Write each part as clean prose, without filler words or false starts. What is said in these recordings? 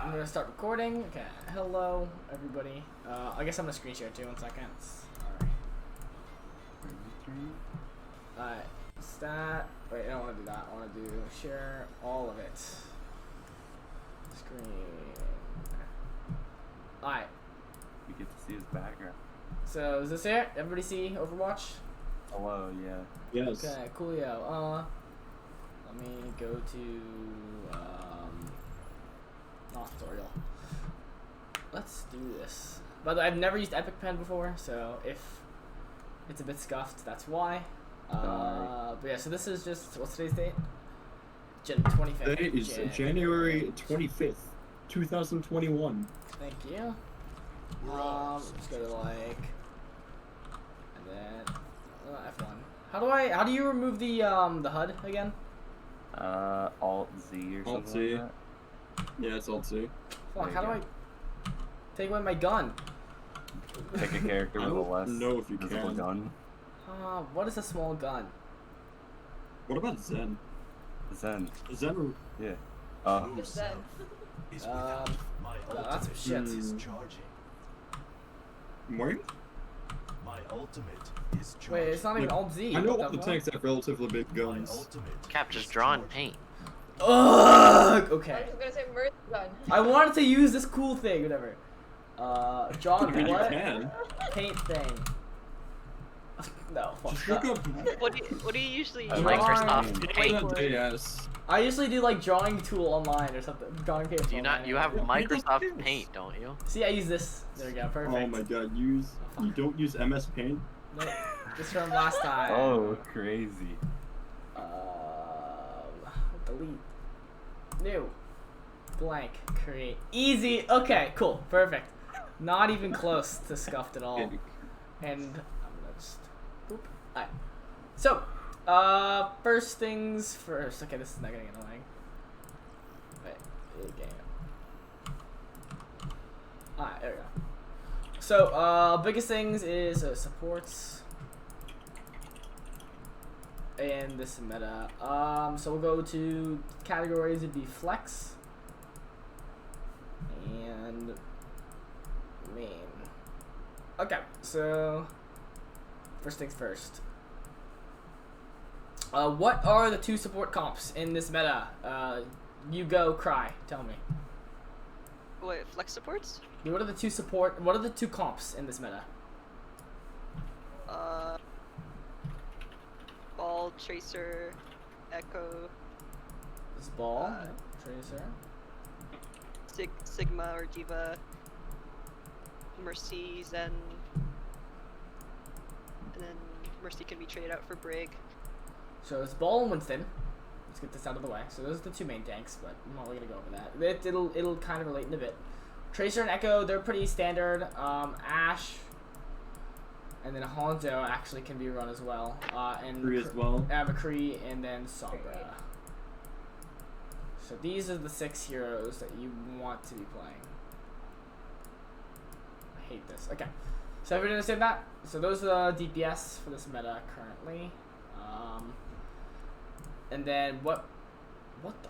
I'm gonna start recording. Okay, hello everybody. I guess I'm gonna screen share too. 1 second. Alright, stat. Wait, I don't want to do that. I want to do share all of it. Screen. Alright. You get to see his background. So is this it? Everybody see Overwatch? Hello, yeah. Yes. Okay, coolio. Let me go to not tutorial. Let's do this. By the way, I've never used Epic Pen before, so if it's a bit scuffed, that's why. But yeah, so this is just, what's today's date? 25th. Today is January 25th, 2021. Thank you. Let's go to like, and then F1. How do you remove the HUD again? Alt Z or something Alt Z. like that. Yeah, it's Alt Z. Fuck, There how do you I take away my gun? Pick a character with a less know if you visible can. gun. What is a small gun? What about Zen? Zen. Zen. Yeah. Who's Zen? That's some shit. Is charging. Wait? My ultimate is charging. Wait, it's not even Alt Z. I know What all the fuck? tanks have relatively big My guns. ultimate Cap, is just draw in charging. paint. Ugh! I Okay. was gonna say Mirth gun. I wanted to use this cool thing, whatever. John, I mean, you what? can. Paint thing. No, fuck Just that. look up. What do you usually use? Microsoft Play Paint. that DS. I usually do like drawing tool online or something. Drawing paper. Do you not? online. You have Yeah, Microsoft Paint. Paint, don't you? See, I use this. There we go. Perfect. Oh my god, you don't use MS Paint? Nope. Just from last time. Oh, crazy. Delete. New. Blank. Create. Easy. Okay, cool. Perfect. Not even close to scuffed at all. And I'm gonna just boop. Alright. So, first things first. Okay, this is not getting annoying. Wait, game. Alright, there we go. So, biggest things is supports in this meta. So we'll go to categories. It'd be flex and main. Okay, so first things first. What are the two support comps in this meta? You go, Cry. Tell me. What, flex supports? What are the two support? What are the two comps in this meta? Ball, Tracer, Echo, This ball, Tracer. Sigma or Diva, Mercy, Zen, and then Mercy can be traded out for Brig. So it's Ball and Winston. Let's get this out of the way. So those are the two main tanks, but I'm not really gonna go over that. It'll kind of relate in a bit. Tracer and Echo, they're pretty standard. Ash, and then Hanzo actually can be run as well. And Free as well. McCree, and then Sombra. So these are the 6 heroes that you want to be playing. I hate this. Okay. So everybody understand that? So those are the DPS for this meta currently. And then what the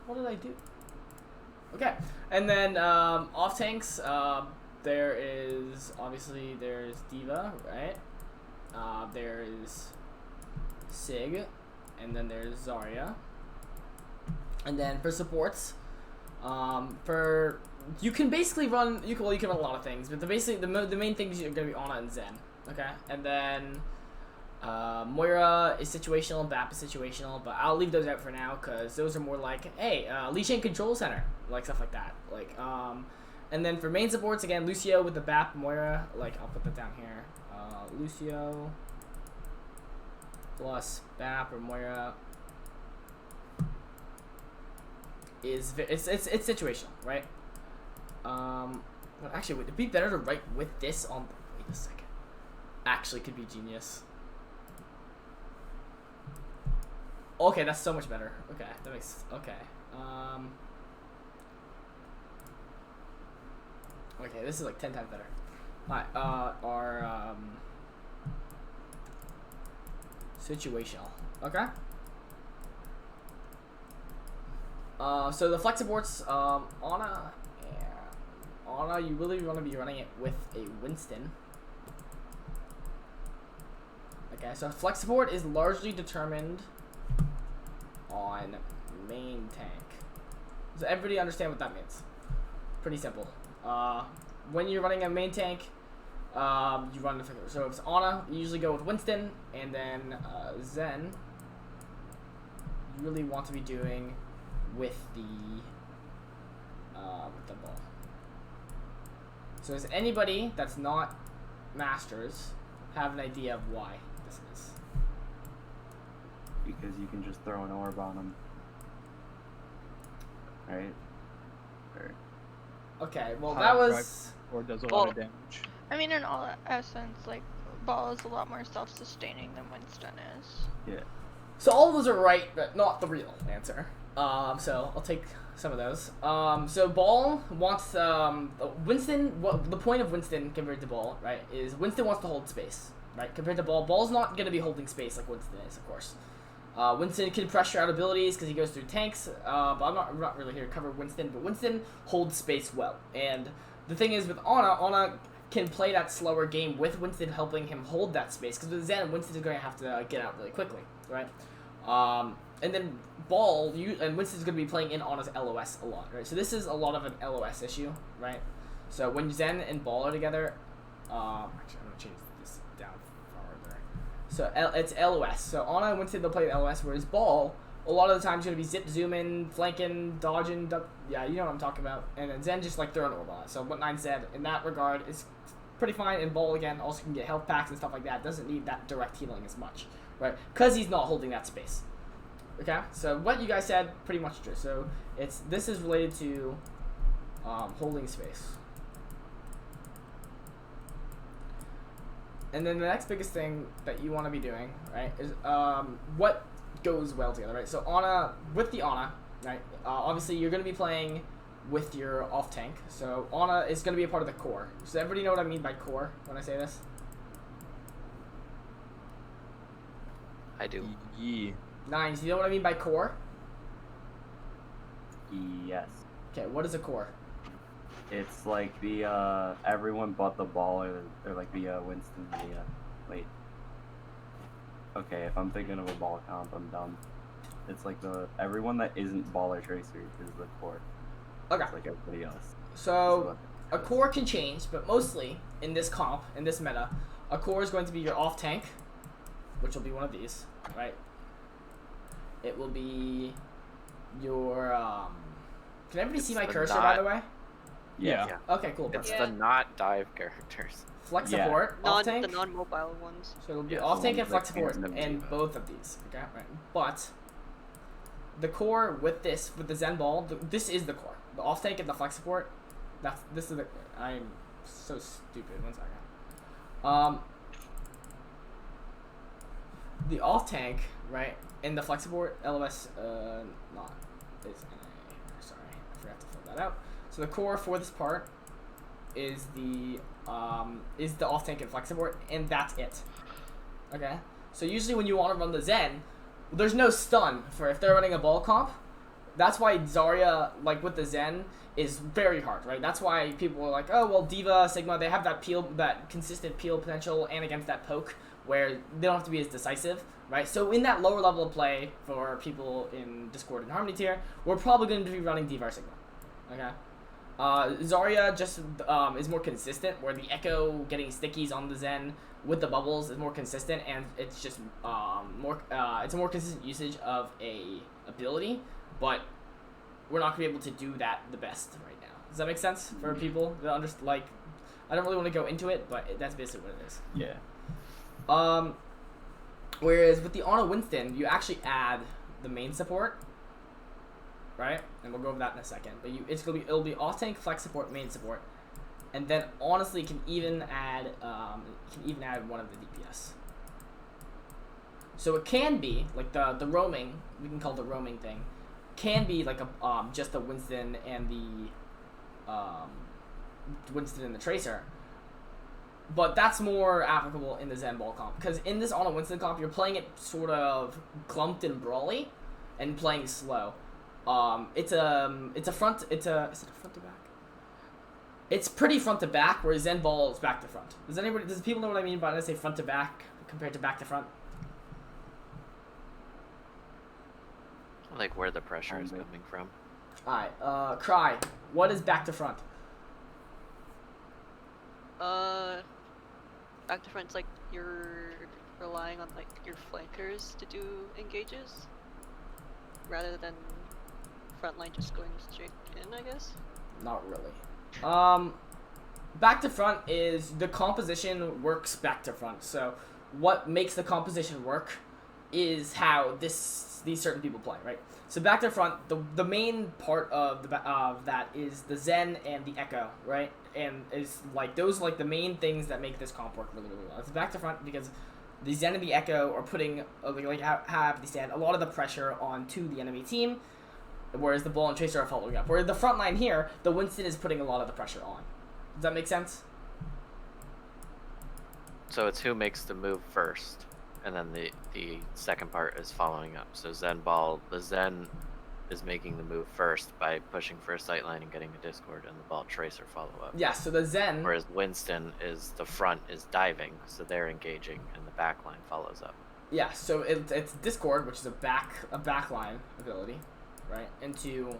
what did I do? Okay. And then off tanks, there's Diva, right? There is Sig, and then there's Zarya. And then for supports, you can basically run you can run a lot of things, but the main things are gonna be Ana and Zen. Okay, and then Moira is situational, Bap is situational, but I'll leave those out for now because those are more like, hey, Lee Shan Control Center, like stuff like that. Like, and then for main supports again, Lucio with the Bap, Moira. Like, I'll put that down here. Lucio plus Bap or Moira is it's situational, right? Well, actually, would it be better to write with this on? Wait a second. Actually, could be genius. Okay, that's so much better. Okay, that makes okay. Okay, this is like 10 times better. Alright, our situational. Okay. So the flex supports, Ana, you really want to be running it with a Winston. Okay, so flex support is largely determined on main tank. Does everybody understand what that means? Pretty simple. When you're running a main tank, you run the figure. So if it's Ana, you usually go with Winston, and then Zen, you really want to be doing with the ball. So does anybody that's not Masters have an idea of why this is? Because you can just throw an orb on them. Right? Or, Okay, well High that was... drive or does a Well- lot of damage. I mean, in all essence, like, Ball is a lot more self-sustaining than Winston is. yeah. So all of those are right, but not the real answer. So I'll take some of those. So Ball wants Winston. What the point of Winston compared to Ball, right? Is Winston wants to hold space, right? Compared to Ball, Ball's not gonna be holding space like Winston is, of course. Winston can pressure out abilities because he goes through tanks. But I'm not really here to cover Winston. But Winston holds space well, and the thing is with Ana can play that slower game with Winston helping him hold that space. Because with Zen, Winston is going to have to get out really quickly, right? And then Ball, and Winston's going to be playing in Ana's LOS a lot, right? So this is a lot of an LOS issue, right? So when Zen and Ball are together, actually I'm going to change this down farther. So it's LOS. So Ana and Winston, they'll play LOS, whereas Ball, a lot of the time, is going to be zip, zooming, flanking, dodging, yeah, you know what I'm talking about. And then Zen just like throwing an orb on it. So what Nine said, in that regard, is pretty fine. And Ball, again, also can get health packs and stuff like that. Doesn't need that direct healing as much, right? Because he's not holding that space. Okay, so what you guys said, pretty much true. So this is related to holding space. And then the next biggest thing that you want to be doing, right, is what goes well together, right? So with the Ana, right, obviously you're going to be playing with your off tank. So Ana is going to be a part of the core. Does everybody know what I mean by core when I say this? I do. Yeah. Nines, do you know what I mean by core? Yes. Okay, what is a core? It's like the everyone but the Ball or like the Winston. Wait. Okay, if I'm thinking of a Ball comp, I'm dumb. It's like the everyone that isn't Ball or Tracer is the core. Okay. It's like everybody else. So a core can change, but mostly in this comp, in this meta, a core is going to be your off tank, which will be one of these, right? It will be your can everybody see It's my the cursor, dot. by the way? Yeah. Yeah. Okay, cool. It's Perfect. Yeah. the not dive characters. Flex Yeah. support, off tank. The non-mobile ones. So it'll be Yeah, off the tank and ones flex that can't support remember in that. both of these. Okay, right. But the core with the Zen Ball, this is the core. The off tank and the flex support. This is the. I'm so stupid. 1 second. The off tank, right, and the flex support LOS not is NA. Sorry, I forgot to fill that out. So the core for this part is the off tank and flex support, and that's it. Okay. So usually when you want to run the Zen, there's no stun for if they're running a ball comp. That's why Zarya, like with the Zen, is very hard, right? That's why people are like, oh well, Diva, Sigma, they have that consistent peel potential, and against that poke where they don't have to be as decisive, right? So in that lower level of play for people in Discord and Harmony tier, we're probably going to be running Diva or Sigma. Okay. Zarya just is more consistent, where the Echo getting stickies on the Zen with the bubbles is more consistent, and it's just it's a more consistent usage of a ability, but we're not gonna be able to do that the best right now. Does that make sense for people that understand? Like, I don't really want to go into it, but that's basically what it is. Yeah. Whereas with the Ana Winston, you actually add the main support, right? And we'll go over that in a second. But it'll be off tank, flex support, main support, and then honestly, you can even add one of the DPS. So it can be like the roaming. We can call it the roaming thing. Can be like a just the Winston and the Winston and the Tracer. But that's more applicable in the Zen Ball comp, because in this Anna Winston comp, you're playing it sort of clumped and brawly, and playing slow. Is it a front to back? It's pretty front to back, whereas Zen Ball is back to front. Does people know what I mean by when I say front to back compared to back to front? Like where the pressure is coming from. Alright, Cry, what is back to front? Back to front's like you're relying on like your flankers to do engages, rather than frontline just going straight in, I guess. Not really. Back to front is the composition works back to front. So what makes the composition work is how these certain people play, right? So back to front, the main part of that is the Zen and the Echo, right? And is like those are like the main things that make this comp work really, really well. It's back to front because the Zen and the Echo are putting have they stand a lot of the pressure onto the enemy team, whereas the Ball and Tracer are following up. Whereas the front line here, the Winston is putting a lot of the pressure on. Does that make sense? So it's who makes the move first, and then the second part is following up. So the Zen is making the move first by pushing for a sightline and getting a Discord, and the Ball Tracer follow up. Yeah, so the Zen... Whereas Winston the front is diving, so they're engaging, and the back line follows up. Yeah, so it's Discord, which is a backline ability, right? Into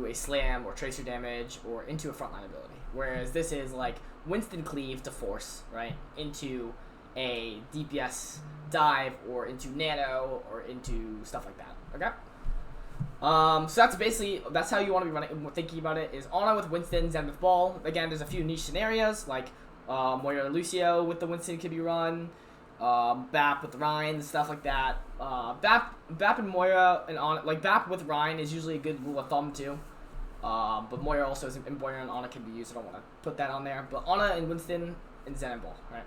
a slam or tracer damage or into a frontline ability. Whereas this is like Winston cleave to force, right? Into a DPS dive or into nano or into stuff like that. Okay? So that's how you want to be thinking about it, is Ana with Winston, Zen with Ball. Again, there's a few niche scenarios, like Moira Lucio with the Winston could be run, Bap with Ryan, stuff like that. Bap and Moira and Ana, like Bap with Ryan is usually a good rule of thumb too. But Moira also is, and Moira and Ana can be used. I don't want to put that on there. But Ana and Winston and Zen and Ball, right?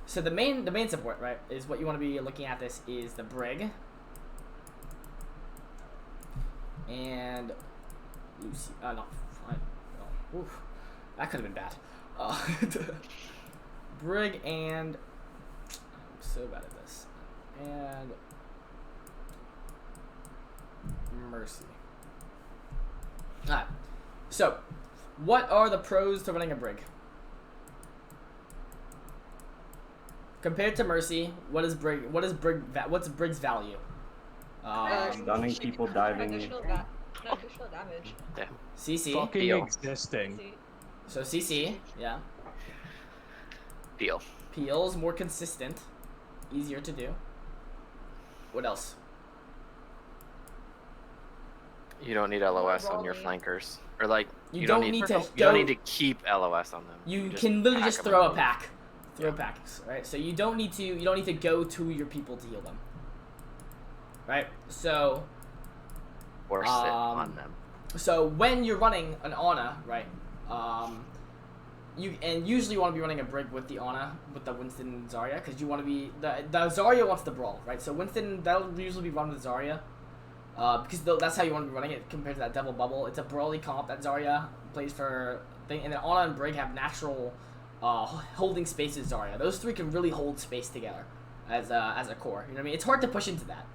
So the main support, right, is what you want to be looking at. This is the Brig and Lucy. No, fine. Oh, oof, that could have been bad. Brig and I'm so bad at this. And Mercy. Alright. So, what are the pros to running a Brig? Compared to Mercy, what's Brig's value? Stunning people, diving. Additional damage. Yeah. CC. Fucking Peel. existing. So CC, yeah. Peel. Peel's more consistent, easier to do. What else? You don't need LOS on your flankers, or like You don't need to you don't need to keep LOS on them. You just can literally pack just 'em throw and a move. pack. Throw packs, right? So you don't need to go to your people to heal them. Right? So Or sit on them. So when you're running an Ana, right? Usually you want to be running a Brig with the Ana, with the Winston and Zarya, because you want to be the Zarya wants the brawl, right? So Winston, that'll usually be run with Zarya, because that's how you want to be running it compared to that Devil Bubble. It's a brawly comp that Zarya plays for thing, and then Ana and Brig have natural holding space with Zarya. Those three can really hold space together as a core. You know what I mean? It's hard to push into that.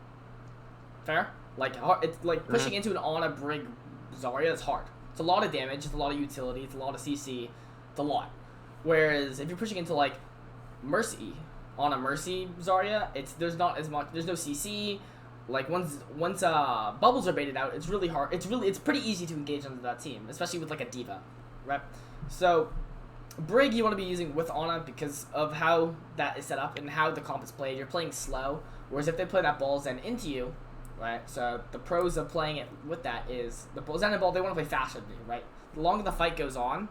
Fair? Like it's like pushing into an Ana Brig Zarya is hard. It's a lot of damage. It's a lot of utility. It's a lot of CC. It's a lot. Whereas if you're pushing into like Mercy, Ana Mercy Zarya, there's not as much. There's no CC. Like once bubbles are baited out, it's really hard. It's pretty easy to engage under that team, especially with like a diva, right? So Brig you want to be using with Ana because of how that is set up and how the comp is played. You're playing slow, whereas if they play that ball Zen into you, right? So the pros of playing it with that is the Zen and ball, they want to play faster than you, right? The longer the fight goes on,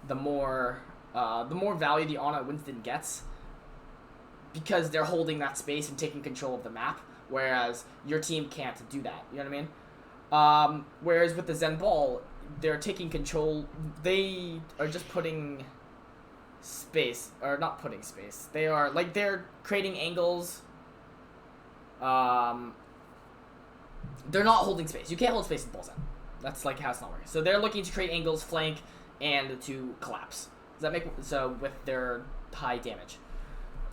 the more value the Ana Winston gets because they're holding that space and taking control of the map, whereas your team can't do that. You know what I mean? Whereas with the Zen ball, they're taking control. They are just putting space, or not putting space. They're creating angles. They're not holding space. You can't hold space with ball Zen. That's like how it's not working. So they're looking to create angles, flank, and to collapse. Does that make so with their high damage?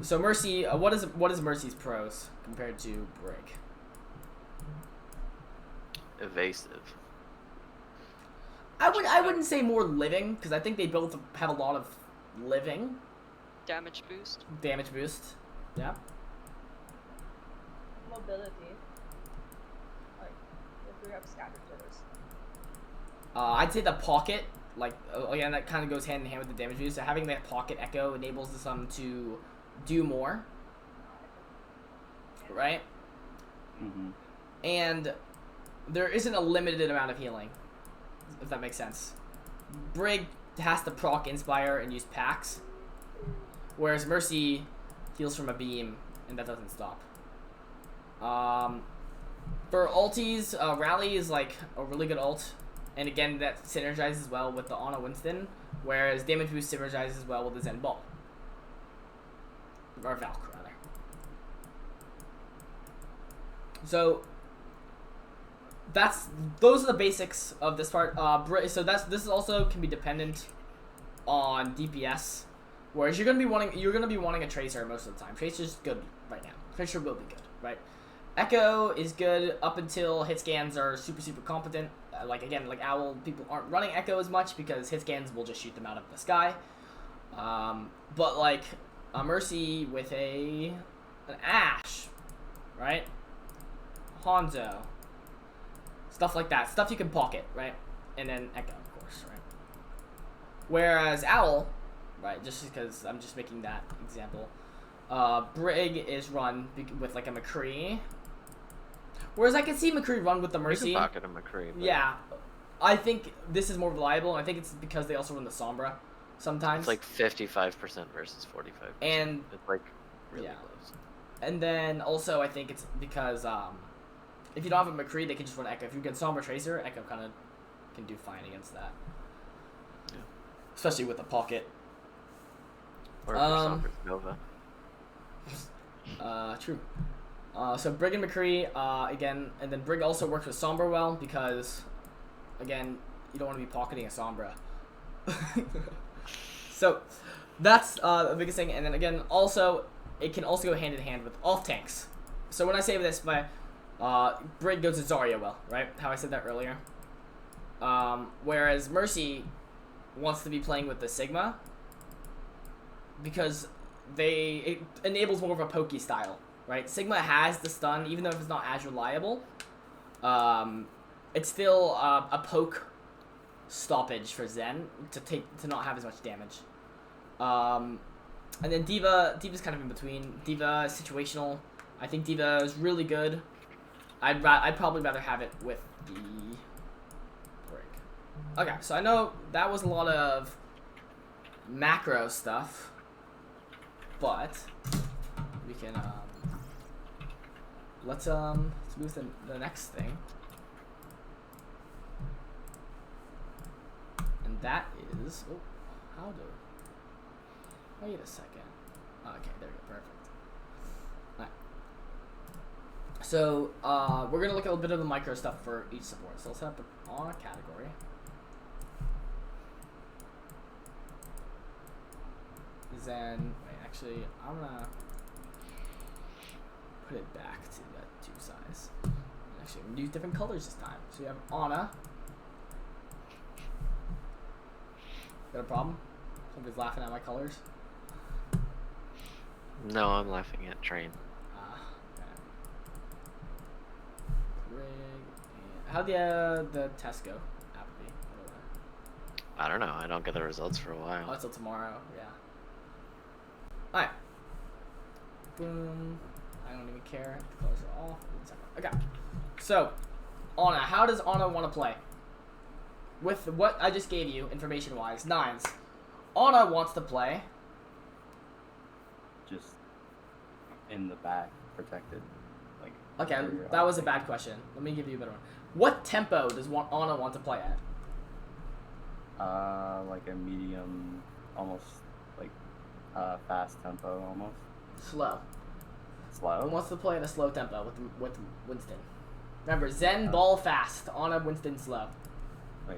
So Mercy, what is Mercy's pros compared to Brig? Evasive. I wouldn't say more living, because I think they both have a lot of living Damage boost. damage boost. Yeah. Mobility. Like, if we have scattered jitters. I'd say the pocket, like again, that kind of goes hand in hand with the damage boost. So having that pocket echo enables them to do more, right? Mm-hmm. And there isn't a limited amount of healing, if that makes sense. Brig has to proc Inspire and use packs, whereas Mercy heals from a beam, and that doesn't stop. For ulties, Rally is like a really good ult, and again that synergizes well with the Ana Winston, whereas damage boost synergizes well with the Zen Ball. Or Valk, rather. So those are the basics of this part. So this also can be dependent on DPS, whereas you're gonna be wanting a Tracer most of the time. Tracer's good right now. Tracer will be good, right? Echo is good up until hit scans are super competent. Like again, like Owl, people aren't running Echo as much because hit scans will just shoot them out of the sky. But like a Mercy with an Ashe, right? Hanzo, stuff like that. Stuff you can pocket, right? And then Echo, of course, right? Whereas Owl, right? Just because I'm just making that example. Brig is run with like a McCree. Whereas I can see McCree run with the Mercy. You can pocket a McCree. But Yeah, I think this is more reliable. I think it's because they also run the Sombra sometimes. it's like 55% versus 45%. And- it's like really yeah. close. And then also I think it's because if you don't have a McCree, they can just run Echo. If you get Sombra Tracer, Echo kind of can do fine against that. Yeah. Especially with the pocket. Or for Sombra's Nova. True. So Brig and McCree, again, and then Brig also works with Sombra well because, again, you don't want to be pocketing a Sombra. So that's the biggest thing. And then again, also, it can also go hand in hand with off tanks. So when I say this, Brig goes to Zarya well, right? How I said that earlier. Whereas Mercy wants to be playing with the Sigma because it enables more of a pokey style, right? Sigma has the stun, even though it's not as reliable. It's still a poke stoppage for Zen to not have as much damage. And then Diva's kind of in between. Diva is situational. I think Diva is really good. I'd probably rather have it with the Brig. Okay, so I know that was a lot of macro stuff, but we can let's move to the next thing, and that is wait a second. Okay, there we go, perfect. Alright. So we're gonna look at a bit of the micro stuff for each support. So let's set up on a category. Then wait, actually, I'm gonna put it back to that 2 size. Actually, I'm gonna use different colors this time. So you have Ana. Got a problem? Somebody's laughing at my colors. No, I'm laughing at Train. Okay. Rig and how'd the test go? Appleby. I don't know. I don't get the results for a Oh, while. until tomorrow. Yeah. All right. Boom. I don't even care. The colors are off. Okay. So, Ana, how does Ana want to play? With what I just gave you, information-wise, 9s. Ana wants to play. Just in the back, protected. Like. Okay, where you're that was a opting. bad question. Let me give you a better one. What tempo does Ana want to play at? Like a medium, almost like fast tempo, almost Slow. slow. Ana wants to play at a slow tempo with Winston. Remember, Zen ball fast. Ana Winston slow. Wait.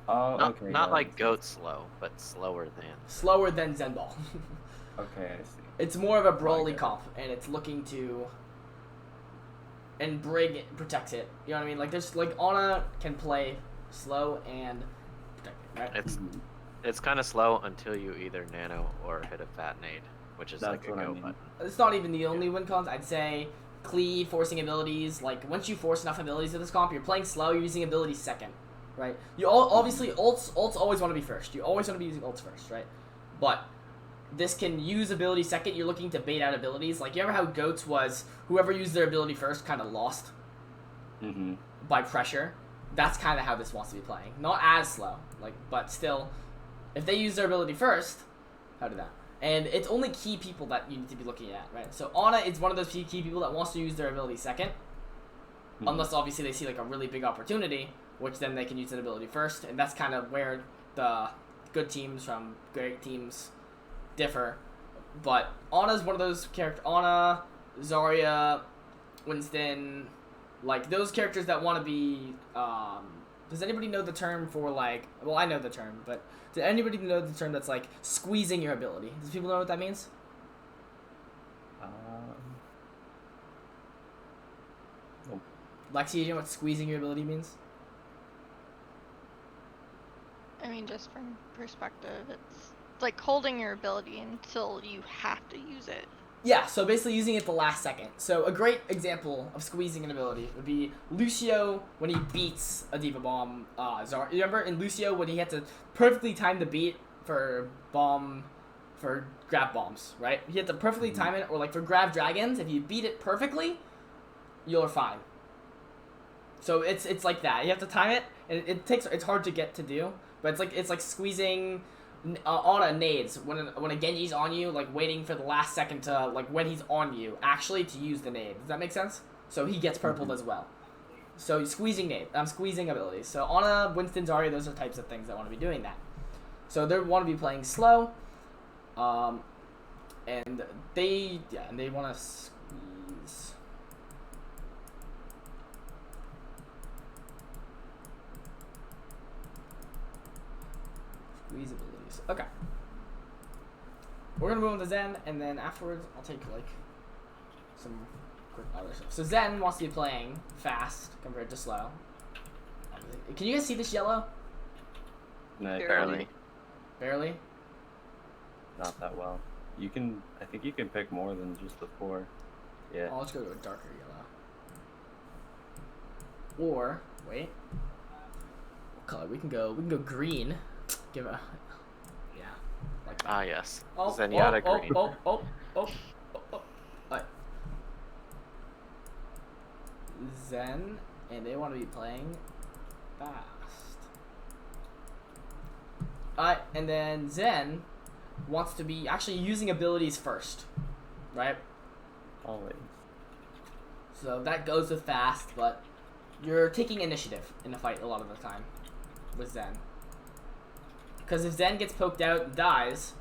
Oh, Not, okay. not yeah, like makes goat slow, but slower than. Slower than Zen Ball. sense. Okay, I see. It's more of a Broly Okay. comp, and it's looking to. And Brig protects it. You know what I mean? Like there's like Ana can play slow and protect it, right? It's Mhm. it's kind of slow until you either nano or hit a fat nade, which is That's like a what I go mean. button. It's not even the only win cons. I'd say cleave, forcing abilities. Like once you force enough abilities to this comp, you're playing slow. You're using abilities second, right? You all obviously ults always want to be first. You always want to be using ults first, right? But this can use ability second. You're looking to bait out abilities. Like you remember how Goats was whoever used their ability first kind of lost Mm-hmm. by pressure. That's kind of how this wants to be playing. Not as slow, like, but still, if they use their ability first, how do that? And it's only key people that you need to be looking at, right? So Ana is one of those key people that wants to use their ability second, Mhm. unless obviously they see like a really big opportunity, which then they can use that ability first, and that's kind of where the good teams from great teams differ. But Ana's one of those characters. Ana, Zarya, Winston, like those characters that want to be. Does anybody know the term for like? Well, I know the term, but does anybody know the term that's like squeezing your ability? Does people know what that means? Nope. Lexi, you know what squeezing your ability means? I mean, just from perspective, it's like holding your ability until you have to use it. Yeah, so basically using it the last second. So a great example of squeezing an ability would be Lucio when he beats a Diva Bomb. Zarya. You remember in Lucio when he had to perfectly time the beat for grab bombs, right? He had to perfectly time it, or like for grab dragons, if you beat it perfectly, you're fine. So it's like that. You have to time it, and it's hard to get to do, but it's like squeezing on a nades when a Genji's on you, like waiting for the last second to like when he's on you actually to use the nade. Does that make sense? So he gets purpled as well. So squeezing nade. I'm squeezing abilities. So Ana, Winston, Zarya, those are types of things that want to be doing that. So they want to be playing slow, and they want to squeeze. Squeeze abilities. Okay. We're gonna move on to Zen, and then afterwards I'll take like some quick other stuff. So Zen wants to be playing fast compared to slow. Can you guys see this yellow? No, Barely. Barely. not that well. You can. I think you can pick more than just the 4. Yeah. Oh, let's go to a darker yellow. Or wait, what color? We can go green. Give a yeah. Like that. Ah, yes. Oh, Zenyatta oh, green. Oh. Alright. Zen, and they want to be playing fast. Alright, and then Zen wants to be actually using abilities first, right? Always. So that goes with fast, but you're taking initiative in the fight a lot of the time with Zen. Because if Zen gets poked out and dies,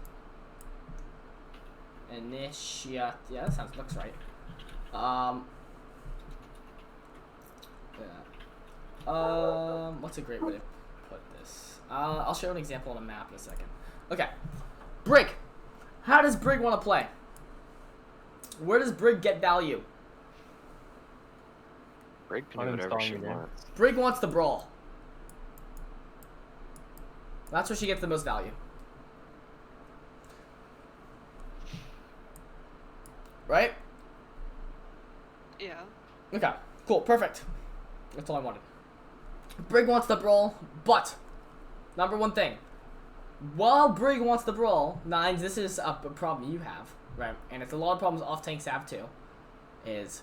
yeah, that looks right. What's a great way to put this? I'll show an example on a map in a second. Okay, Brig. How does Brig want to play? Where does Brig get value? Brig can do whatever Uninstalling she the game. wants. Brig wants to brawl. That's where she gets the most value. Right? Yeah. Okay, cool, perfect. That's all I wanted. Brig wants to brawl, but number one thing. While Brig wants to brawl, Nines, this is a problem you have, right? And it's a lot of problems off tanks have too. Is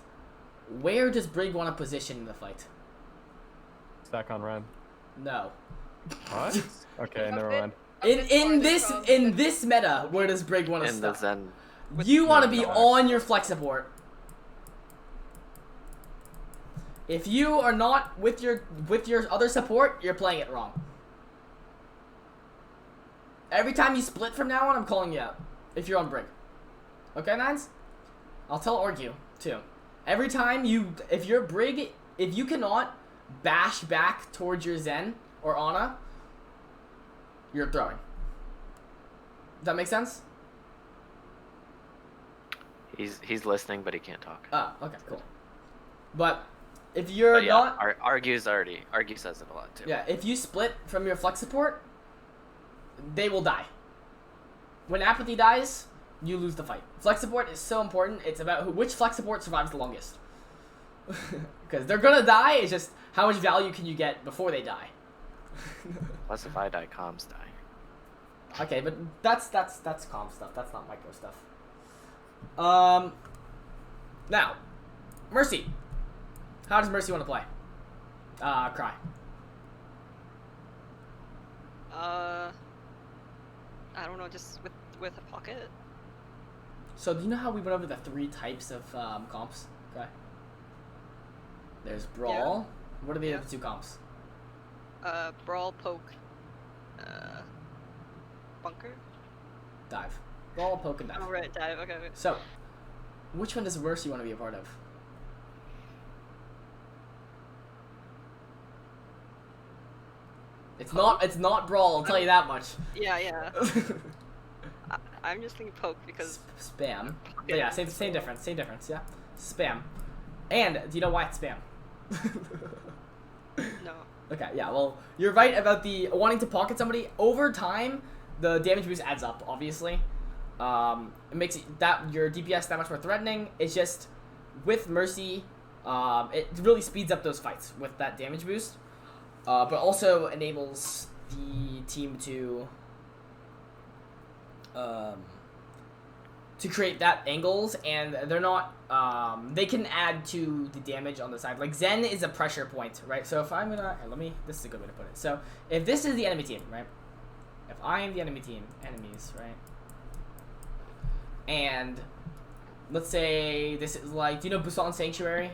where does Brig want to position in the fight? Stack on Ren. No. What? Okay, never mind. In this meta, where does Brig want to In the stop? Zen. You want to be No. on your flex support. If you are not with your other support, you're playing it wrong. Every time you split from now on, I'm calling you out. If you're on Brig. Okay, Nines? I'll tell Argue, too. Every time if you're Brig, if you cannot bash back towards your Zen or Ana, you're throwing. Does that make sense? He's listening, but he can't talk. Oh, okay, cool. But if you're But yeah, not, Argue says it a lot too. yeah, if you split from your flex support, they will die. When apathy dies, you lose the fight. Flex support is so important. It's about which flex support survives the longest. Because they're gonna die. It's just how much value can you get before they die. Plus, if I die, comms die. Okay, but that's calm stuff. That's not micro stuff. Now, Mercy. How does Mercy want to play? Cry. I don't know, just with a pocket. So do you know how we went over the 3 types of comps? Okay. There's brawl. What are the other 2 comps? Brawl, poke, bunker. Dive. Brawl, poke, and dive. Oh right, dive. Okay. So, which one does Mercy want to be a part of? It's not brawl. I'll tell you that much. Yeah. I'm just thinking poke because Spam. But yeah, same difference. Yeah. Spam. And do you know why it's spam? no. Okay, yeah, well, you're right about the wanting to pocket somebody. Over time, the damage boost adds up, obviously. It makes your DPS that much more threatening. It's just, with Mercy, it really speeds up those fights with that damage boost. But also enables the team to create that angles, and they're not, they can add to the damage on the side. Like, Zen is a pressure point, right? So if I'm gonna, this is a good way to put it. So, if this is the enemy team, right? If I am the enemy team, enemies, right? And, let's say this is like, do you know Busan Sanctuary?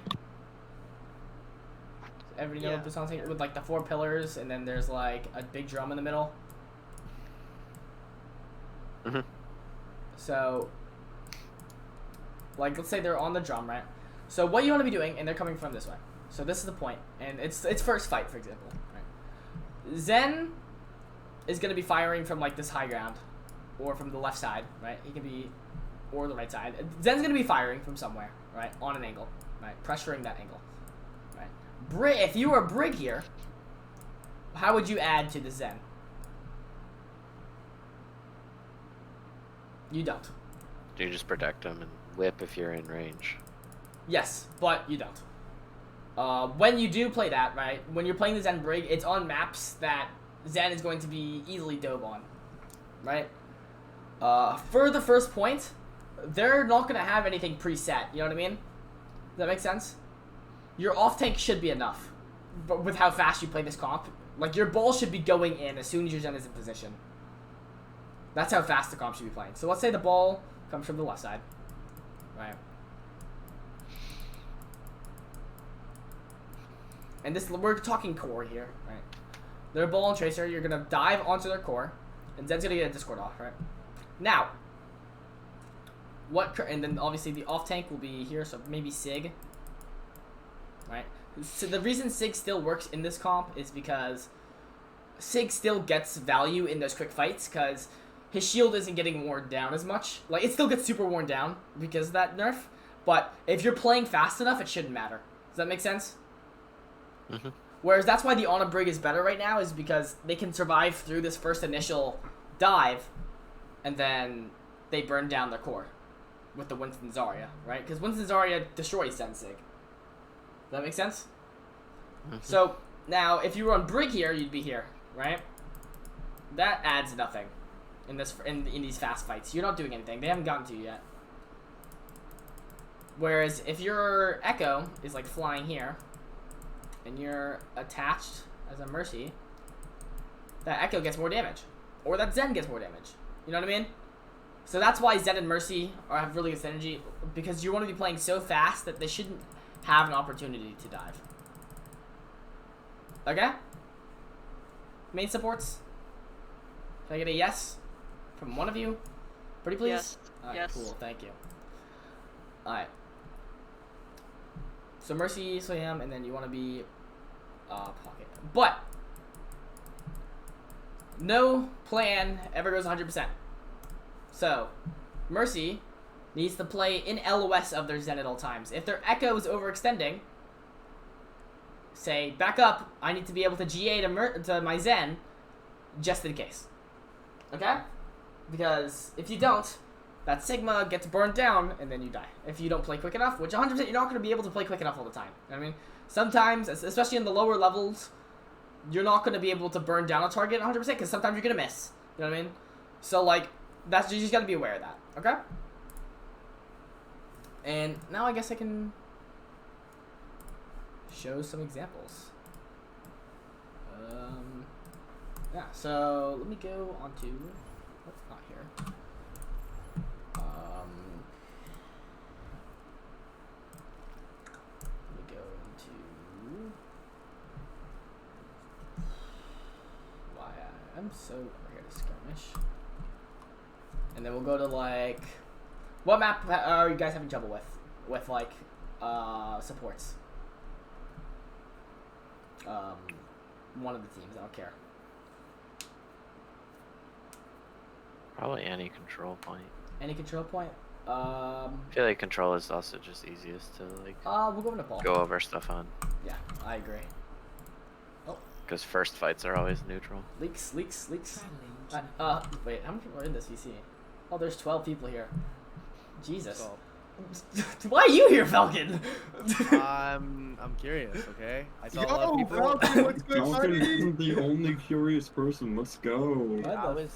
Everybody know Busan Sanctuary? With like the 4 pillars, and then there's like a big drum in the middle? Mm-hmm. So, like, let's say they're on the drum, right? So what you want to be doing, and they're coming from this way. So this is the point, and it's first fight, for example. Right? Zen is going to be firing from, like, this high ground, or from the left side, right? He can be, or the right side. Zen's going to be firing from somewhere, right? On an angle, right? Pressuring that angle, right? If you were a Brig here, how would you add to the Zen? You don't. Do you just protect him and whip if you're in range? Yes, but you don't. When you do play that, right, when you're playing the Zen Brig, it's on maps that Zen is going to be easily dove on, right? For the first point, they're not going to have anything preset, you know what I mean? Does that make sense? Your off-tank should be enough, but with how fast you play this comp. Like, your ball should be going in as soon as your Zen is in position. That's how fast the comp should be playing. So let's say the ball comes from the left side, right? And this, we're talking core here, right? Their ball and tracer, you're gonna dive onto their core, and Zen's gonna get a discord off, right? Now, and then obviously the off tank will be here, so maybe Sig, right? So the reason Sig still works in this comp is because Sig still gets value in those quick fights, because his shield isn't getting worn down as much. Like, it still gets super worn down because of that nerf, but if you're playing fast enough, it shouldn't matter. Does that make sense? Mm-hmm. Whereas that's why the Ana Brig is better right now, is because they can survive through this first initial dive, and then they burn down their core with the Winston Zarya, right? Because Winston Zarya destroys Zen Sig. Does that make sense? Mm-hmm. So, now, if you were on Brig here, you'd be here, right? That adds nothing in these fast fights. You're not doing anything. They haven't gotten to you yet. Whereas, if your Echo is, like, flying here, and you're attached as a Mercy, that Echo gets more damage. Or that Zen gets more damage. You know what I mean? So that's why Zen and Mercy have really good synergy, because you want to be playing so fast that they shouldn't have an opportunity to dive. Okay? Main supports? Can I get a yes from one of you? Pretty please? Yes. Alright, Yes. cool, thank you. Alright. So Mercy, Slam, and then you want to be pocket. But no plan ever goes 100%. So, Mercy needs to play in LOS of their Zen at all times. If their Echo is overextending, say, back up, I need to be able to GA to my Zen, just in case. Okay? Because if you don't, that Sigma gets burned down, and then you die. If you don't play quick enough, which 100% you're not going to be able to play quick enough all the time. You know what I mean? Sometimes, especially in the lower levels, you're not going to be able to burn down a target 100% because sometimes you're going to miss. You know what I mean? So, like, that's, you just got to be aware of that. Okay? And now I guess I can show some examples. Yeah, so let me go on to, oh, not here. Let me go into why I'm so over here to skirmish. And then we'll go to like, what map are you guys having trouble with? With like, supports. One of the teams, I don't care. Probably any control point. Any control point? I feel like control is also just easiest to like We'll go into ball. go over stuff on. Yeah, I agree. Because first fights are always neutral. Leaks. Wait, how many people are in this VC? Oh, there's 12 people here. Jesus. Why are you here, Falcon? I'm curious, okay? I saw a lot of people. Falcon, what's good, Falcon isn't the only curious person. Let's go.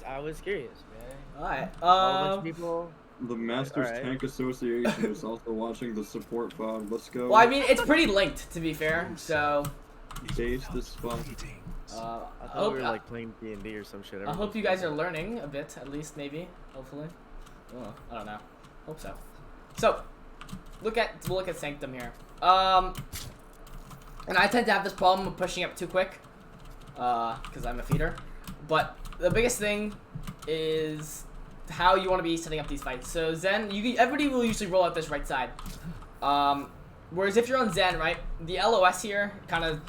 I was curious, man. Alright, A bunch of people. The Masters Alright. Tank Association is also watching the support pod. Let's go. well, I mean, it's pretty linked, to be fair, so, Taste this fun. I I thought we were like playing D&D or some shit. I hope you guys are learning a bit, at least, maybe, hopefully. Oh, I don't know. Hope so. So, we'll look at Sanctum here. And I tend to have this problem with pushing up too quick, because I'm a feeder. But the biggest thing is how you want to be setting up these fights. So Zen, everybody will usually roll out this right side. Whereas if you're on Zen, right, the LOS here kind of,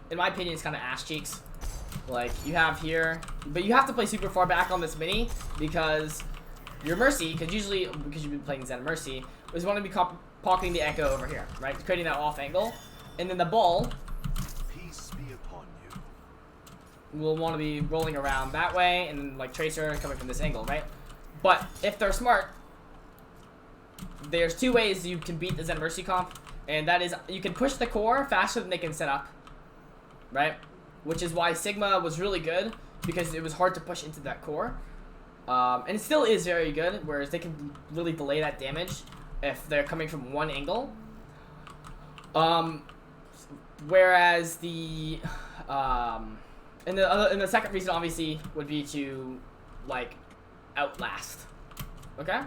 in my opinion, is kind of ass cheeks. Like you have here, but you have to play super far back on this mini because your Mercy, because you've been playing Zen Mercy, is want to be pocketing the Echo over here, right, creating that off angle, and then the ball Peace be upon you. will want to be rolling around that way, and then like Tracer coming from this angle, right? But if they're smart, there's two ways you can beat the Zen Mercy comp, and that is you can push the core faster than they can set up, right? Which is why Sigma was really good, because it was hard to push into that core. And it still is very good, whereas they can really delay that damage if they're coming from one angle. Whereas the and the second reason obviously would be to like outlast. Okay?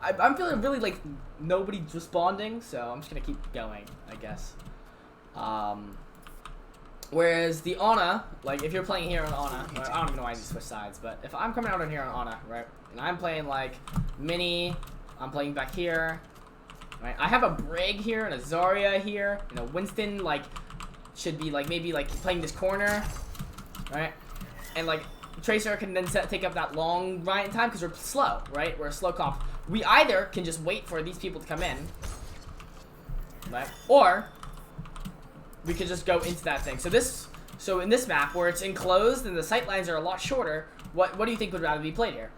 I'm feeling really like nobody's responding, so I'm just gonna keep going, I guess. Whereas the Ana, like if you're playing here on Ana, I don't even know why I switch sides, but if I'm coming out on here on Ana, right, and I'm playing like Mini, I'm playing back here, right, I have a Brig here and a Zarya here, you know, Winston like should be like maybe like playing this corner, right, and like Tracer can then take up that long Ryan time because we're slow, right, we're a slow comp. We either can just wait for these people to come in, right, or we could just go into that thing. So in this map where it's enclosed and the sight lines are a lot shorter, what do you think would rather be played here?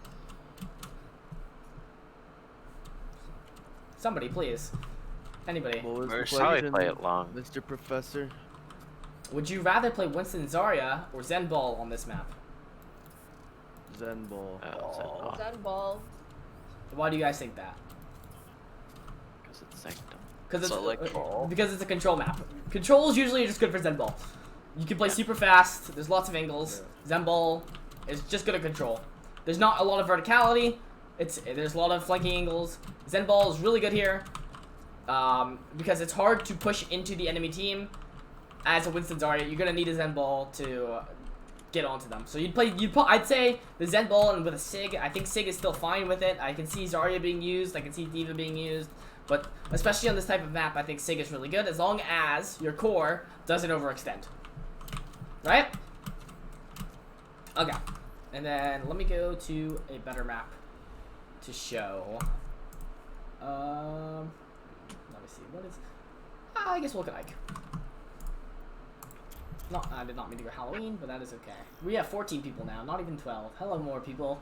Somebody, please. Anybody. What was Or the shall we question, play it long? Mr. Professor? Would you rather play Winston Zarya or Zen Ball on this map? Zen Ball. Zen Ball. Why do you guys think that? Because it's Sanctum. Because it's a control map. Controls usually are just good for Zen Ball. You can play super fast. There's lots of angles. Zen Ball is just good at control. There's not a lot of verticality. There's a lot of flanking angles. Zen Ball is really good here because it's hard to push into the enemy team as a Winston Zarya. You're gonna need a Zen Ball to get onto them. So I'd say the Zen Ball and with a Sig. I think Sig is still fine with it. I can see Zarya being used. I can see D.Va being used. But especially on this type of map, I think Sig is really good as long as your core doesn't overextend. Right? Okay, and then let me go to a better map to show. Let me see. What is? I guess we'll look at Ike. No, I did not mean to go Halloween, but that is okay. We have 14 people now, not even 12. Hello, more people.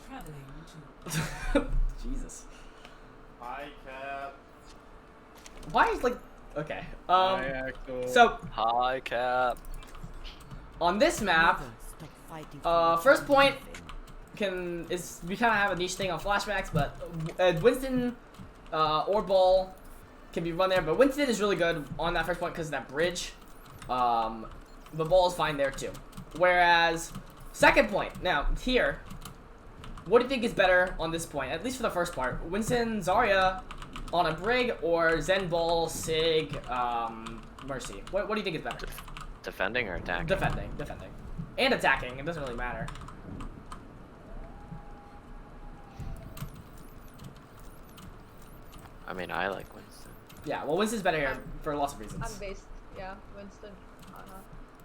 Jesus. Hi, Cap. Why is like Hi, Axel. so Hi, Cap. on this map, first point we kind of have a niche thing on flashbacks, but Winston or Ball can be run there, but Winston is really good on that first point because of that bridge. But Ball is fine there too. Whereas second point, now here, what do you think is better on this point? At least for the first part, Winston Zarya on a Brig or Zen Ball Sig Mercy. What do you think is better? Defending or attacking? Defending, and attacking. It doesn't really matter. I mean, I like Winston. Yeah, well, Winston's better here for lots of reasons. I'm based, yeah, Winston.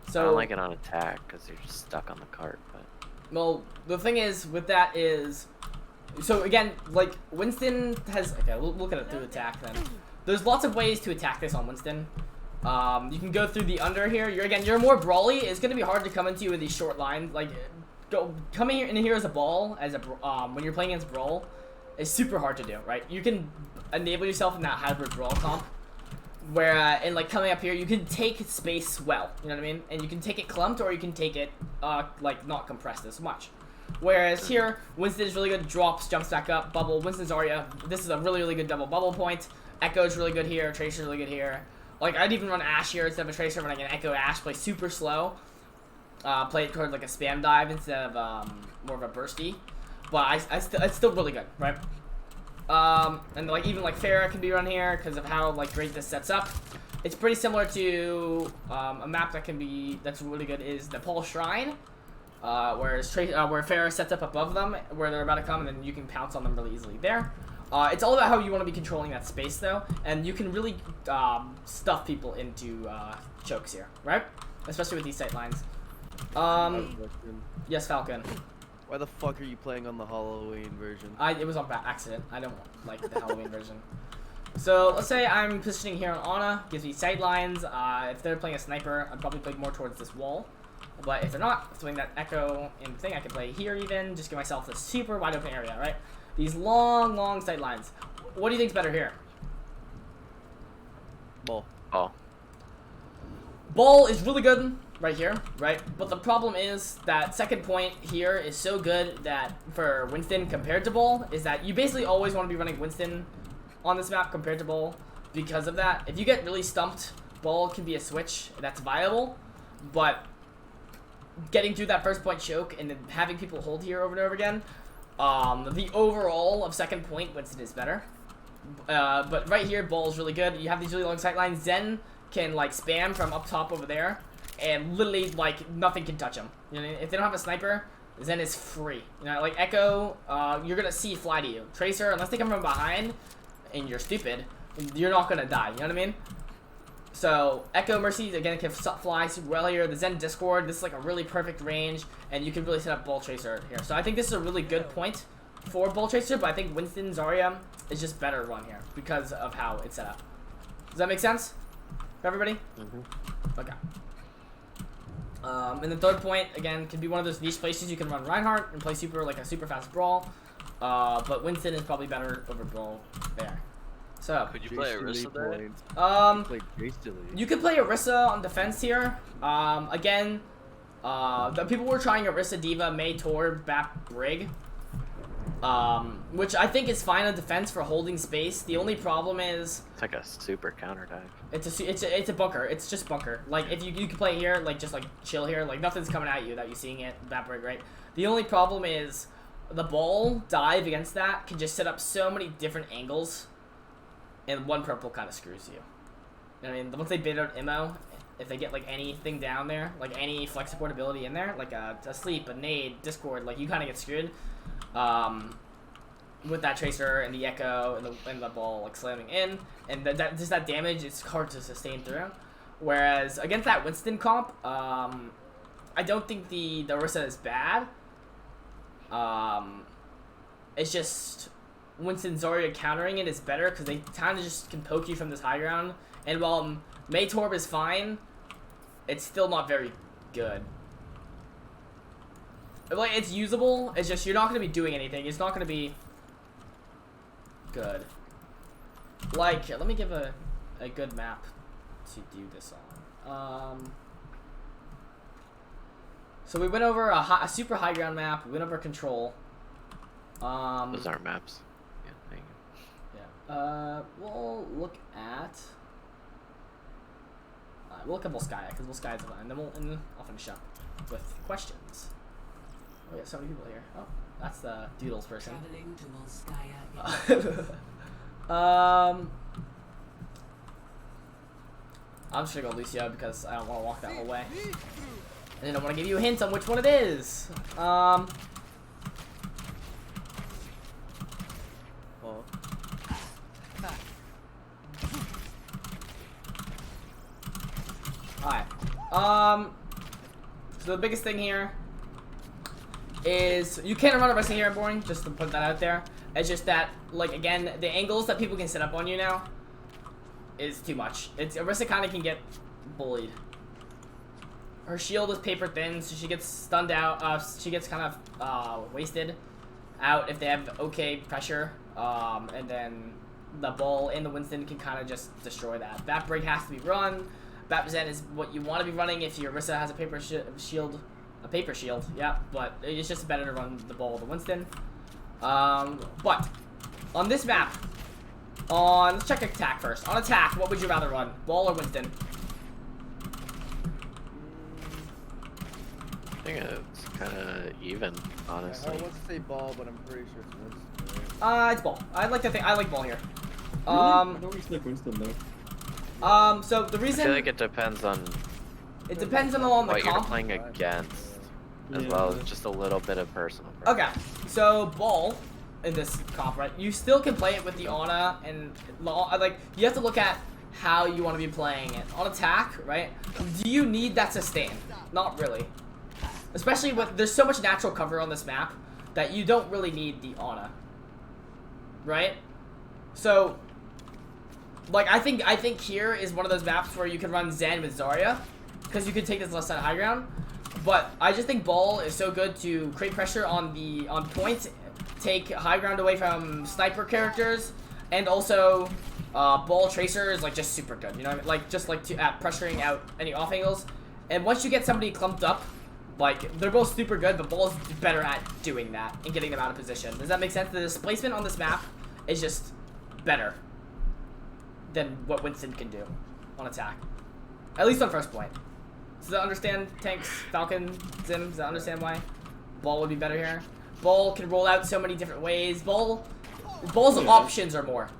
I don't like it on attack because you're just stuck on the cart. But well, the thing is with that is, so again, like Winston has. Okay, we'll look at it through attack then. There's lots of ways to attack this on Winston. You can go through the under here. You're more brawly. It's gonna be hard to come into you with these short lines. Like, coming in here as a ball, when you're playing against brawl, is super hard to do. Right? You can enable yourself in that hybrid brawl comp. Where, and like coming up here, you can take space well, you know what I mean? And you can take it clumped or you can take it, like not compressed as much. Whereas here, Winston is really good, drops, jumps back up, bubble. Winston's Zarya, this is a really, really good double bubble point. Echo's really good here, Tracer's really good here. Like, I'd even run Ashe here instead of a Tracer when I can Echo Ashe, play super slow. Play it towards like a spam dive instead of, more of a bursty. But it's still really good, right? And like even like Pharah can be run here because of how like great this sets up. It's pretty similar to a map that's really good is Nepal Shrine, where Pharah sets up above them where they're about to come, and then you can pounce on them really easily there. It's all about how you want to be controlling that space though, and you can really stuff people into chokes here, right? Especially with these sight lines. Yes, Falcon. Why the fuck are you playing on the Halloween version? It was on accident. I don't like the Halloween version. So let's say I'm positioning here on Ana, gives me sight lines. If they're playing a sniper, I'd probably play more towards this wall. But if they're not doing that echo and thing, I can play here even, just give myself a super wide open area, right? These long, long sight lines. What do you think's better here? Ball. Ball is really good right here, right? But the problem is that second point here is so good that for Winston compared to Ball is that you basically always want to be running Winston on this map compared to Ball because of that. If you get really stumped, Ball can be a switch that's viable, but getting through that first point choke and then having people hold here over and over again, the overall of second point Winston is better. But right here, Ball is really good. You have these really long sight lines. Zen can like spam from up top over there, and literally like nothing can touch him. You know, if they don't have a sniper, Zen is free. You know, like Echo, you're gonna see fly to you. Tracer, unless they come from behind, and you're stupid, you're not gonna die. You know what I mean? So Echo Mercy again can fly super well here. The Zen Discord, this is like a really perfect range, and you can really set up Ball Tracer here. So I think this is a really good point for Ball Tracer, but I think Winston Zarya is just better run here because of how it's set up. Does that make sense for everybody? Mm-hmm. Okay. And the third point again can be one of those niche places you can run Reinhardt and play a super fast brawl. But Winston is probably better over Brawl there. So could you play Orisa there? You could play Orisa on defense here. Again, the people were trying Orisa, Diva, Mei, Tor, Bap, Brig. Which I think is fine on defense for holding space. The only problem is it's like a super counter dive. It's a bunker. It's just bunker. Like if you can play here, like just like chill here, like nothing's coming at you without you seeing it. That Brig, right? The only problem is the Ball dive against that can just set up so many different angles, and one purple kind of screws you. You know what I mean? Once they bait out Immo, if they get like anything down there, like any flex support ability in there, like a sleep, a nade, Discord, like you kind of get screwed. With that Tracer and the Echo and the Ball like slamming in, and just that damage is hard to sustain through. Whereas against that Winston comp, I don't think the Orisa is bad, It's just Winston Zarya countering it is better because they kind of just can poke you from this high ground. And while Maytorb is fine, it's still not very good. Like, it's usable, it's just you're not going to be doing anything. It's not going to be good. Like, let me give a good map to do this on. So we went over a super high ground map. We went over control. Those aren't maps. Yeah, thank you. Yeah. We'll look at. We'll look at Volskaya because Volskaya's the one, and then I'll finish up with questions. We got so many people here. Oh, that's the Doodles person. Traveling to Volskaya. I'm just gonna go Lucio because I don't want to walk that whole way. And then I want to give you a hint on which one it is. Oh. Alright. So the biggest thing here is you can't run a wrestling hero boring, just to put that out there. It's just that, like, again, the angles that people can set up on you now is too much. Orisa kind of can get bullied. Her shield is paper thin, so she gets stunned out. She gets kind of wasted out if they have okay pressure. And then the ball in the Winston can kind of just destroy that. Bat break has to be run. Bat Zen is what you want to be running if your Orisa has a paper shield. A paper shield, yeah, but it's just better to run the ball with the Winston. But on this map, let's check attack first. On attack, what would you rather run, ball or Winston? I think it's kind of even, honestly. I want to say ball, but I'm pretty sure it's Winston. Right? It's ball. I like ball here. Really? I always like Winston though. So the reason I feel like it depends on the what you're comp. playing against, as well as just a little bit of personal preference. Okay, so ball in this comp, right? You still can play it with the Ana, and like you have to look at how you want to be playing it. On attack, right? Do you need that sustain? Not really. Especially with there's so much natural cover on this map that you don't really need the Ana. Right? So like I think here is one of those maps where you can run Zen with Zarya, because you can take this left side high ground. But I just think ball is so good to create pressure on point, take high ground away from sniper characters, and also ball tracer is like just super good. You know what I mean? Like just like at pressuring out any off angles. And once you get somebody clumped up, like they're both super good, but ball's better at doing that and getting them out of position. Does that make sense? The displacement on this map is just better than what Winston can do on attack. At least on first point. Does that understand Tanks, Falcon, Zim? Does that understand why ball would be better here? Ball can roll out so many different ways. Ball's options are more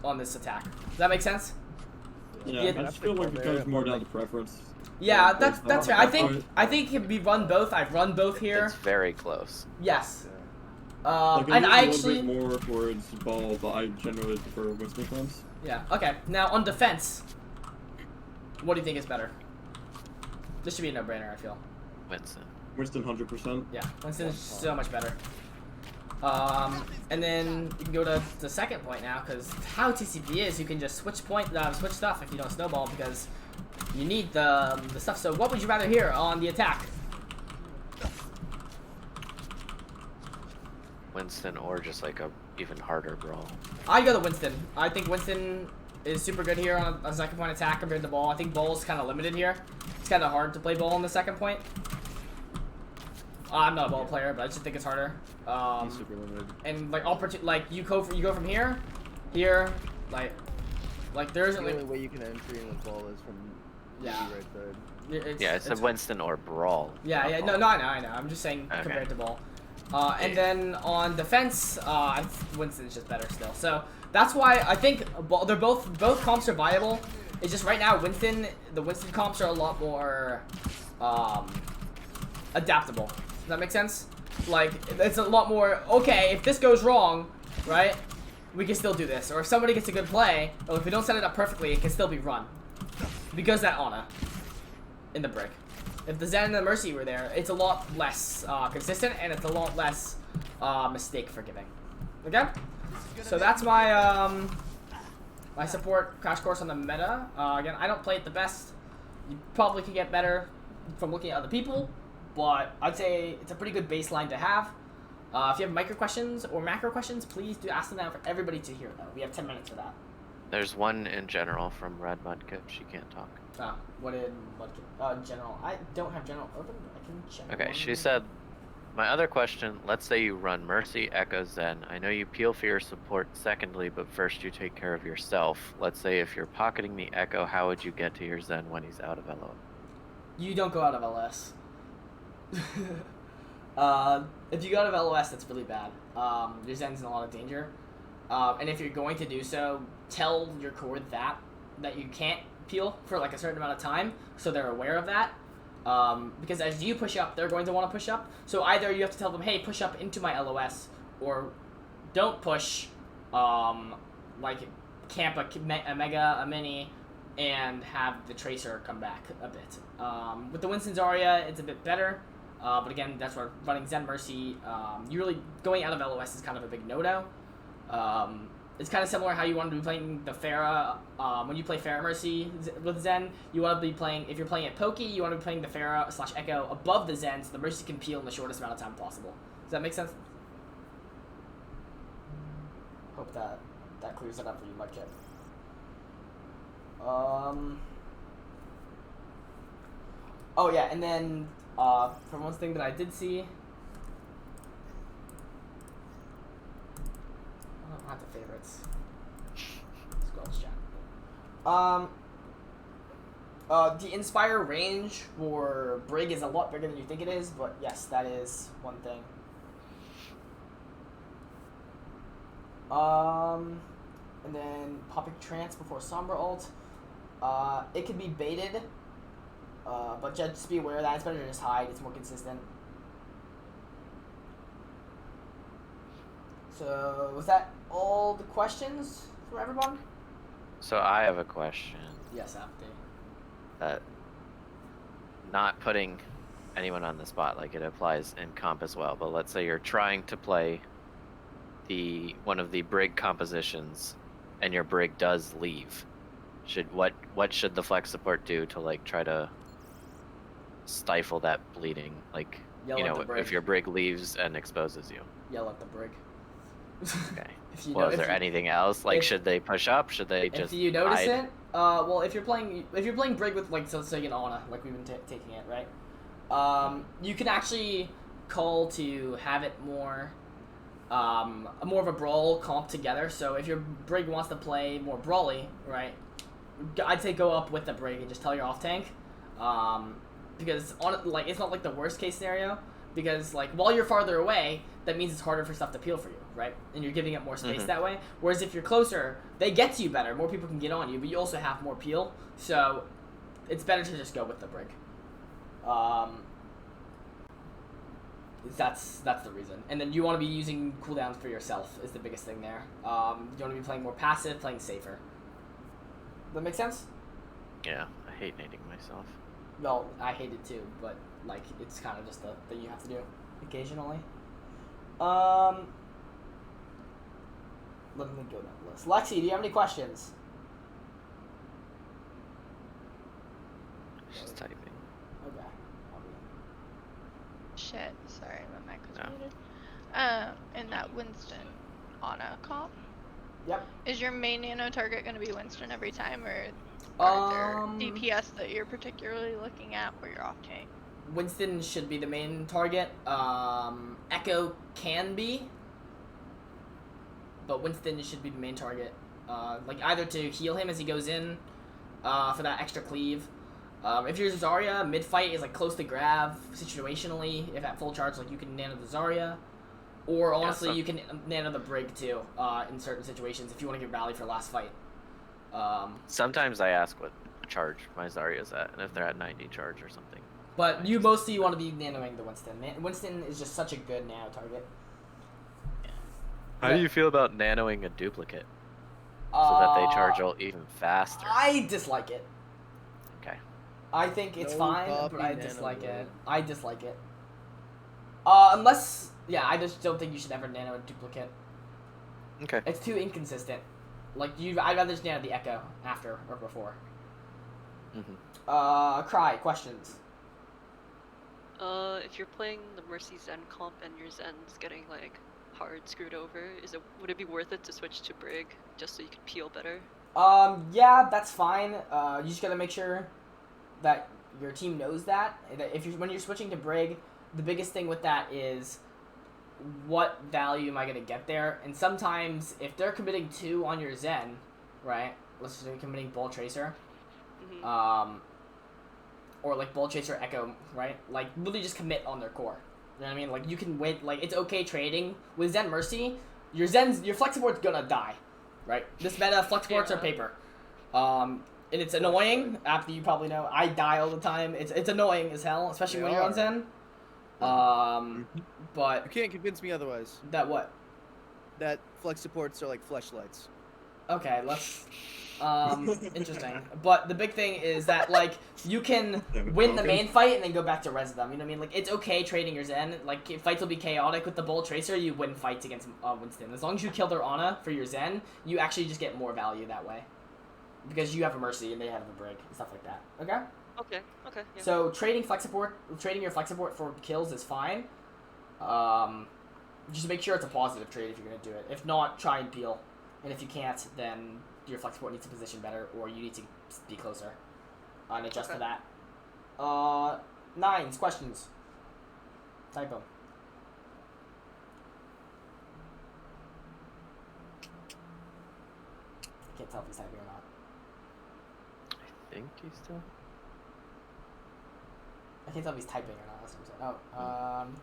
on this attack. Does that make sense? Yeah, I just feel like it comes more down to preference. Yeah, that's fair. I think it can be run both. I've run both here. It's very close. Yes. Like, and I a actually little bit more towards ball, but I generally prefer Winston clamps. Yeah. Okay. Now on defense, what do you think is better? This should be a no-brainer. I feel. Winston. Winston 100%. Yeah, Winston is so much better. And then you can go to the second point now, because how TCP is, you can just switch stuff if you don't snowball, because you need the stuff. So what would you rather hear on the attack? Winston or just like a even harder brawl. I go to Winston. I think Winston is super good here on a second point attack compared to ball. I think ball is kind of limited here. It's kind of hard to play ball on the second point. I'm not a ball player, but I just think it's harder. He's super limited. And like you go from here, like there isn't The like only way you can enter in with ball is from Yeah. right side. Yeah, it's a Winston or brawl. Yeah, not yeah, ball. no, I know. I'm just saying Okay. compared to ball. And then on defense, Winston's just better still. So that's why I think they're both comps are viable. It's just right now the Winston comps are a lot more adaptable. Does that make sense? Like it's a lot more okay. If this goes wrong, right, we can still do this. Or if somebody gets a good play, or if we don't set it up perfectly, it can still be run because that Ana in the break. If the Zen and the Mercy were there, it's a lot less consistent and it's a lot less mistake forgiving. Okay? So that's my my support crash course on the meta. Again, I don't play it the best. You probably could get better from looking at other people, but I'd say it's a pretty good baseline to have. If you have micro questions or macro questions, please do ask them now for everybody to hear though. We have 10 minutes for that. There's one in general from Red Mudkip. She can't talk. What in general? I don't have general open, but I can check. Okay, one. she said, my other question, let's say you run Mercy, Echo, Zen. I know you peel for your support secondly, but first you take care of yourself. Let's say if you're pocketing the Echo, how would you get to your Zen when he's out of LO? You don't go out of LS. If you go out of LOS, that's really bad. Your Zen's in a lot of danger. And if you're going to do so, tell your core that you can't peel for like a certain amount of time, so they're aware of that. Because as you push up, they're going to want to push up. So either you have to tell them, hey, push up into my LOS, or don't push, like camp a mega, a mini, and have the Tracer come back a bit. With the Winston Zarya, it's a bit better. But again, that's where running Zen Mercy, you really going out of LOS is kind of a big no-no. It's kind of similar how you want to be playing the Pharah. When you play Pharah Mercy with Zen, you want to be playing, if you're playing at Pokey, you want to be playing the Pharah / Echo above the Zen so the Mercy can peel in the shortest amount of time possible. Does that make sense? Hope that clears it up for you, Mudkip. Oh yeah, and then from one thing that I did see, not the favorites. Squelch chat. The Inspire range for Brig is a lot bigger than you think it is, but yes, that is one thing. And then popping Trance before Sombra ult. It can be baited, but just be aware of that. It's better to just hide. It's more consistent. So, was that all the questions for everyone? So I have a question. Yes, Abdi. Not putting anyone on the spot, like it applies in comp as well, but let's say you're trying to play one of the Brig compositions and your Brig does leave. What should the flex support do to like try to stifle that bleeding? Like, Yell you at know, the Brig. if your Brig leaves and exposes you. Yell at the Brig. Okay. Well, is there anything else? Like, should they push up? Should they just? If you notice hide? it, well, if you're playing Brig with like, so let's say an Ana, like we've been taking it, right? You can actually call to have it more of a brawl comp together. So if your Brig wants to play more brawly, right? I'd say go up with the Brig and just tell your off tank, because like it's not like the worst case scenario. Because like while you're farther away, that means it's harder for stuff to peel for you, right? And you're giving up more space that way. Whereas if you're closer, they get to you better. More people can get on you, but you also have more peel. So it's better to just go with the Brig. That's the reason. And then you want to be using cooldowns for yourself is the biggest thing there. You want to be playing more passive, playing safer. Does that make sense? Yeah, I hate nading myself. Well, I hate it too, but like it's kind of just a thing you have to do occasionally. Let me go down the list. Lexi, do you have any questions? She's typing. Okay. Shit, sorry, my mic was muted. In that Winston Ana comp, Yep. is your main nano target going to be Winston every time, or are there DPS that you're particularly looking at where you're off tank? Winston should be the main target. Echo can be, but Winston should be the main target. Like either to heal him as he goes in, for that extra cleave. If you're Zarya, mid fight is like close to grab situationally. If at full charge, like you can nano the Zarya, or honestly you can nano the Brig too. In certain situations, if you want to get rally for last fight. Sometimes I ask what charge my Zarya's at, and if they're at 90 charge or something. But you mostly want to be nanoing the Winston. Winston is just such a good nano target. How do you feel about nanoing a duplicate? So that they charge ult even faster. I dislike it. Okay. I think it's No fine, copy but I nano dislike blade. it. I dislike it. Unless, yeah, I just don't think you should ever nano a duplicate. Okay. It's too inconsistent. Like, I'd rather just nano the Echo after or before. Mm-hmm. Cry, questions. If you're playing the Mercy Zen comp and your Zen's getting like hard screwed over, would it be worth it to switch to Brig just so you can peel better? Yeah, that's fine. You just gotta make sure that your team knows that. That when you're switching to Brig, the biggest thing with that is what value am I gonna get there? And sometimes if they're committing 2 on your Zen, right? Let's say committing Bull Tracer, or like Bull Tracer Echo, right? Like literally just commit on their core. You know what I mean? Like you can wait. Like it's okay trading with Zen Mercy. Your Flexi-Board's gonna die, right? This meta Flexi-Boards are paper. And it's annoying. After you probably know, I die all the time. It's annoying as hell, especially when you're on Zen. But You can't convince me otherwise. that what? That flex supports are like fleshlights. Okay, let's. Interesting. But the big thing is that like you can win the main fight and then go back to res them. You know what I mean? Like it's okay trading your Zen. Like fights will be chaotic with the Bull Tracer. You win fights against Winston. As long as you kill their Ana for your Zen, you actually just get more value that way. Because you have a Mercy and they have a Brig and stuff like that. Okay. Okay. Okay. Yeah. So trading your flex support for kills is fine. Just make sure it's a positive trade if you're gonna do it. If not, try and peel. And if you can't, then your flex support needs to position better, or you need to be closer and adjust to that. Nines, questions. Type them. I can't tell if he's typing or not. I think he's still. I can't tell if he's typing or not. That's what I'm saying.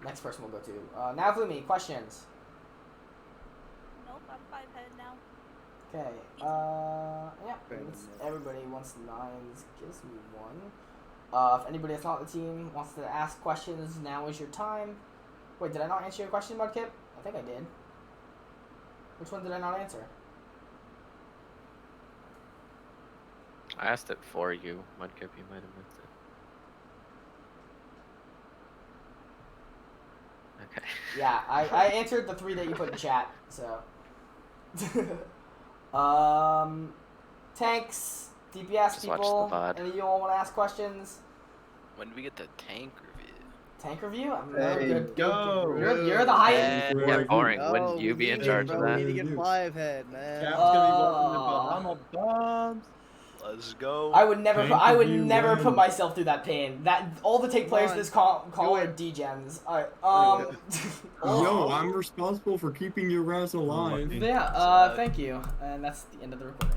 Next person we'll go to. Navlumi, questions. Nope, I'm 5-head now. Okay. Yeah. Everybody wants nines. Gives me one. If anybody that's not on the team wants to ask questions, now is your time. Wait, did I not answer your question, Mudkip? I think I did. Which one did I not answer? I asked it for you, Mudkip. You might have missed it. Okay. Yeah, I answered the 3 that you put in chat, so. Tanks, DPS Just watch the people, VOD. any of you all want to ask questions? When do we get the tank review? Tank review? I'm Hey, go. You're the height. Yeah, boring. No, Wouldn't you be in charge of We that? need to get 5-head, man. Cap's gonna be walking the bombs. Let's go. I would never. Tank I would review never one. put myself through that pain. That all the tank players in this call are degens. Alright. Yo, I'm responsible for keeping your ass alive. Yeah. Thank you. And that's the end of the recording.